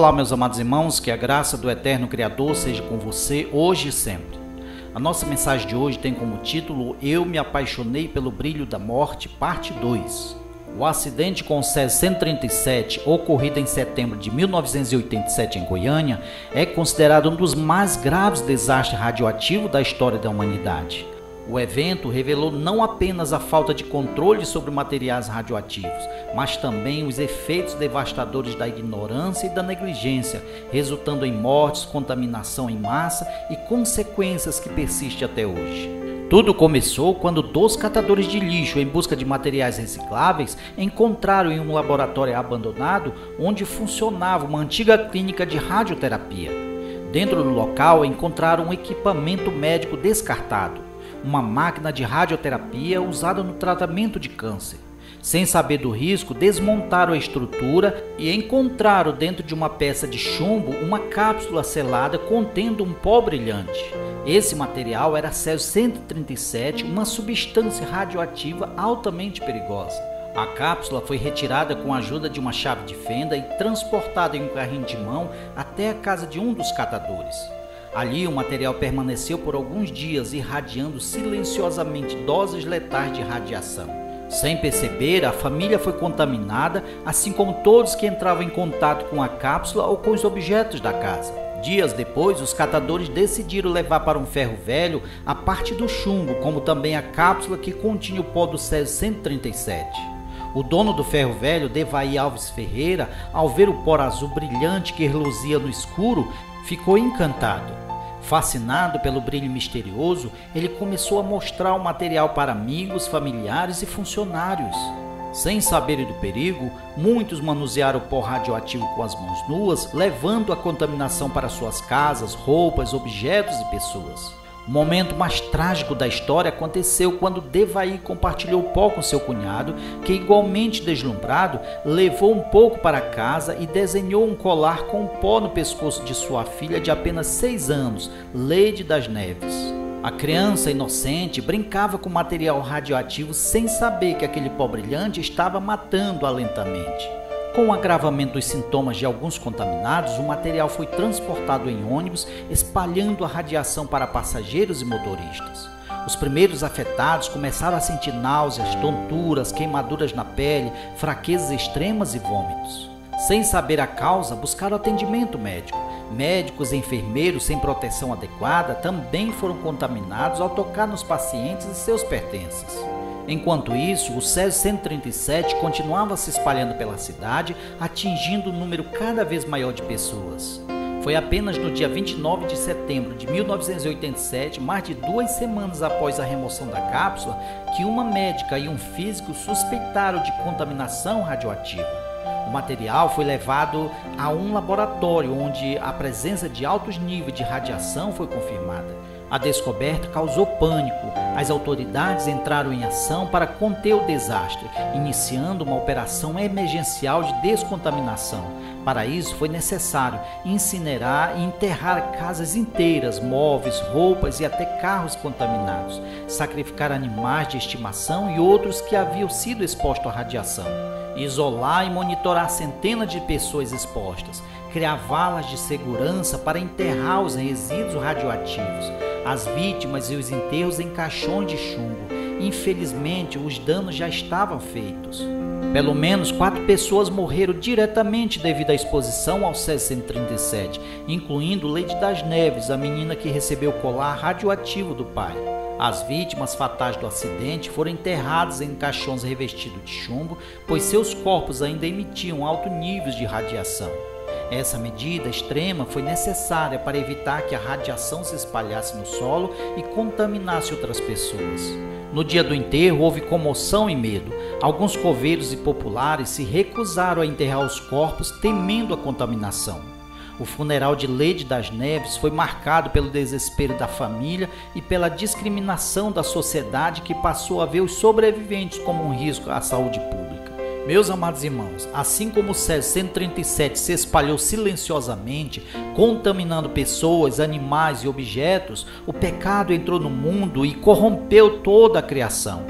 Olá, meus amados irmãos, que a graça do Eterno Criador seja com você hoje e sempre. A nossa mensagem de hoje tem como título Eu me apaixonei pelo brilho da morte, parte 2. O acidente com o Césio 137, ocorrido em setembro de 1987 em Goiânia, é considerado um dos mais graves desastres radioativos da história da humanidade. O evento revelou não apenas a falta de controle sobre materiais radioativos, mas também os efeitos devastadores da ignorância e da negligência, resultando em mortes, contaminação em massa e consequências que persistem até hoje. Tudo começou quando 2 catadores de lixo em busca de materiais recicláveis encontraram em um laboratório abandonado onde funcionava uma antiga clínica de radioterapia. Dentro do local encontraram um equipamento médico descartado, uma máquina de radioterapia usada no tratamento de câncer. Sem saber do risco, desmontaram a estrutura e encontraram dentro de uma peça de chumbo uma cápsula selada contendo um pó brilhante. Esse material era Césio 137, uma substância radioativa altamente perigosa. A cápsula foi retirada com a ajuda de uma chave de fenda e transportada em um carrinho de mão até a casa de um dos catadores. Ali o material permaneceu por alguns dias irradiando silenciosamente doses letais de radiação. Sem perceber, a família foi contaminada, assim como todos que entravam em contato com a cápsula ou com os objetos da casa. Dias depois, os catadores decidiram levar para um ferro velho a parte do chumbo, como também a cápsula que continha o pó do Césio 137. O dono do ferro velho, Devaí Alves Ferreira, ao ver o pó azul brilhante que reluzia no escuro, ficou encantado. Fascinado pelo brilho misterioso, ele começou a mostrar o material para amigos, familiares e funcionários. Sem saberem do perigo, muitos manusearam o pó radioativo com as mãos nuas, levando a contaminação para suas casas, roupas, objetos e pessoas. O momento mais trágico da história aconteceu quando Devaí compartilhou o pó com seu cunhado, que, igualmente deslumbrado, levou um pouco para casa e desenhou um colar com pó no pescoço de sua filha de apenas 6 anos, Leide das Neves. A criança inocente brincava com material radioativo sem saber que aquele pó brilhante estava matando-a lentamente. Com o agravamento dos sintomas de alguns contaminados, o material foi transportado em ônibus, espalhando a radiação para passageiros e motoristas. Os primeiros afetados começaram a sentir náuseas, tonturas, queimaduras na pele, fraquezas extremas e vômitos. Sem saber a causa, buscaram atendimento médico. Médicos e enfermeiros sem proteção adequada também foram contaminados ao tocar nos pacientes e seus pertences. Enquanto isso, o Césio 137 continuava se espalhando pela cidade, atingindo um número cada vez maior de pessoas. Foi apenas no dia 29 de setembro de 1987, mais de 2 semanas após a remoção da cápsula, que uma médica e um físico suspeitaram de contaminação radioativa. O material foi levado a um laboratório onde a presença de altos níveis de radiação foi confirmada. A descoberta causou pânico. As autoridades entraram em ação para conter o desastre, iniciando uma operação emergencial de descontaminação. Para isso, foi necessário incinerar e enterrar casas inteiras, móveis, roupas e até carros contaminados, sacrificar animais de estimação e outros que haviam sido expostos à radiação, isolar e monitorar centenas de pessoas expostas, criar valas de segurança para enterrar os resíduos radioativos, as vítimas e os enterros em caixões de chumbo. Infelizmente, os danos já estavam feitos. Pelo menos 4 pessoas morreram diretamente devido à exposição ao Césio 137, incluindo Leide das Neves, a menina que recebeu o colar radioativo do pai. As vítimas fatais do acidente foram enterradas em caixões revestidos de chumbo, pois seus corpos ainda emitiam altos níveis de radiação. Essa medida extrema foi necessária para evitar que a radiação se espalhasse no solo e contaminasse outras pessoas. No dia do enterro houve comoção e medo. Alguns coveiros e populares se recusaram a enterrar os corpos, temendo a contaminação. O funeral de Leide das Neves foi marcado pelo desespero da família e pela discriminação da sociedade, que passou a ver os sobreviventes como um risco à saúde pública. Meus amados irmãos, assim como o Césio 137 se espalhou silenciosamente, contaminando pessoas, animais e objetos, o pecado entrou no mundo e corrompeu toda a criação.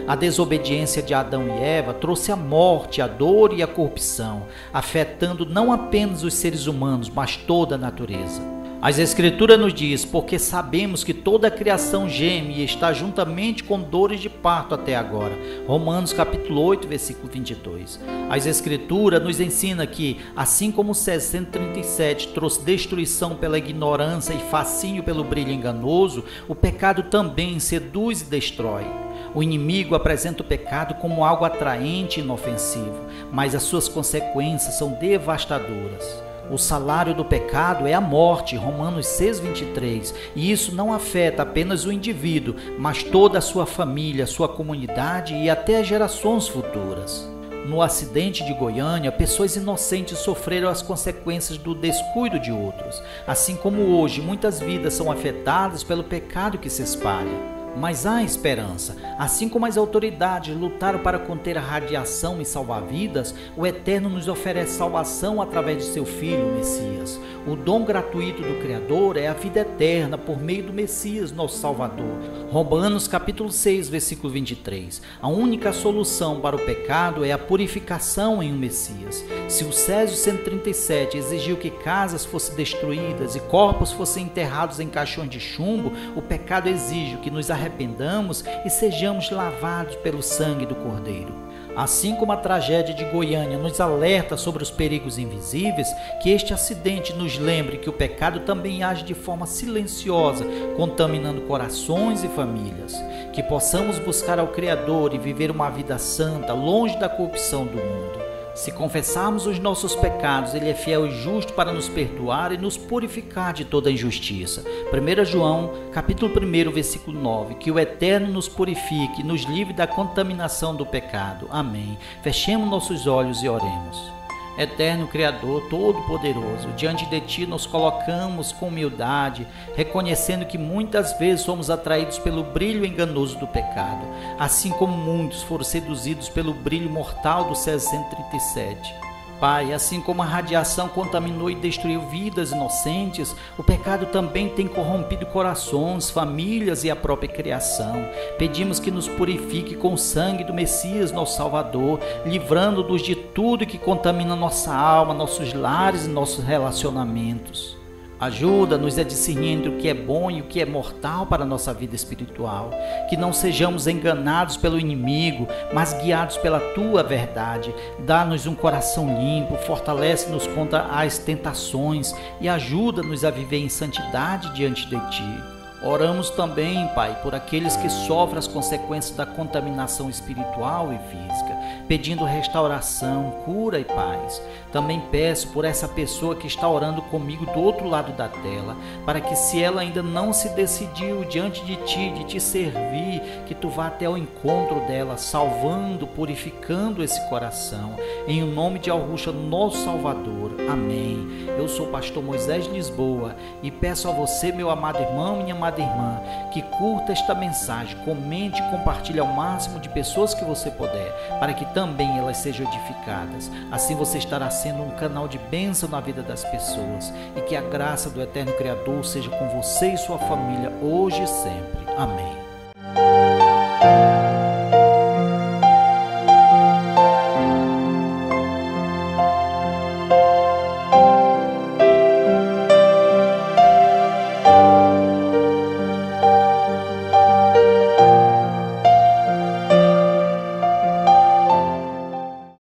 A desobediência de Adão e Eva trouxe a morte, a dor e a corrupção, afetando não apenas os seres humanos, mas toda a natureza. As Escrituras nos diz, porque sabemos que toda a criação geme e está juntamente com dores de parto até agora. Romanos capítulo 8, versículo 22. As Escrituras nos ensina que, assim como o César 137 trouxe destruição pela ignorância e fascínio pelo brilho enganoso, o pecado também seduz e destrói. O inimigo apresenta o pecado como algo atraente e inofensivo, mas as suas consequências são devastadoras. O salário do pecado é a morte, Romanos 6,23, e isso não afeta apenas o indivíduo, mas toda a sua família, sua comunidade e até as gerações futuras. No acidente de Goiânia, pessoas inocentes sofreram as consequências do descuido de outros, assim como hoje muitas vidas são afetadas pelo pecado que se espalha. Mas há esperança. Assim como as autoridades lutaram para conter a radiação e salvar vidas, o Eterno nos oferece salvação através de seu Filho, o Messias. O dom gratuito do Criador é a vida eterna por meio do Messias, nosso Salvador. Romanos capítulo 6, versículo 23. A única solução para o pecado é a purificação em um Messias. Se o Césio 137 exigiu que casas fossem destruídas e corpos fossem enterrados em caixões de chumbo, o pecado exige que nos arrependamos e sejamos lavados pelo sangue do Cordeiro. Assim como a tragédia de Goiânia nos alerta sobre os perigos invisíveis, que este acidente nos lembre que o pecado também age de forma silenciosa, contaminando corações e famílias. Que possamos buscar ao Criador e viver uma vida santa, longe da corrupção do mundo. Se confessarmos os nossos pecados, Ele é fiel e justo para nos perdoar e nos purificar de toda injustiça. 1 João, capítulo 1, versículo 9. Que o Eterno nos purifique e nos livre da contaminação do pecado. Amém. Fechemos nossos olhos e oremos. Eterno Criador, Todo-Poderoso, diante de Ti nos colocamos com humildade, reconhecendo que muitas vezes somos atraídos pelo brilho enganoso do pecado, assim como muitos foram seduzidos pelo brilho mortal do Césio 137. Pai, assim como a radiação contaminou e destruiu vidas inocentes, o pecado também tem corrompido corações, famílias e a própria criação. Pedimos que nos purifique com o sangue do Messias, nosso Salvador, livrando-nos de tudo que contamina nossa alma, nossos lares e nossos relacionamentos. Ajuda-nos a discernir entre o que é bom e o que é mortal para a nossa vida espiritual. Que não sejamos enganados pelo inimigo, mas guiados pela Tua verdade. Dá-nos um coração limpo, fortalece-nos contra as tentações e ajuda-nos a viver em santidade diante de Ti. Oramos também, Pai, por aqueles que sofrem as consequências da contaminação espiritual e física, pedindo restauração, cura e paz. Também peço por essa pessoa que está orando comigo do outro lado da tela, para que, se ela ainda não se decidiu diante de Ti, de Te servir, que Tu vá até o encontro dela, salvando, purificando esse coração. Em nome de Arrucha, nosso Salvador. Amém. Eu sou o pastor Moisés Lisboa e peço a você, meu amado irmão, minha amada irmã, que curta esta mensagem, comente e compartilhe ao máximo de pessoas que você puder, para que também elas sejam edificadas. Assim você estará sendo um canal de bênção na vida das pessoas, e que a graça do Eterno Criador seja com você e sua família hoje e sempre. Amém.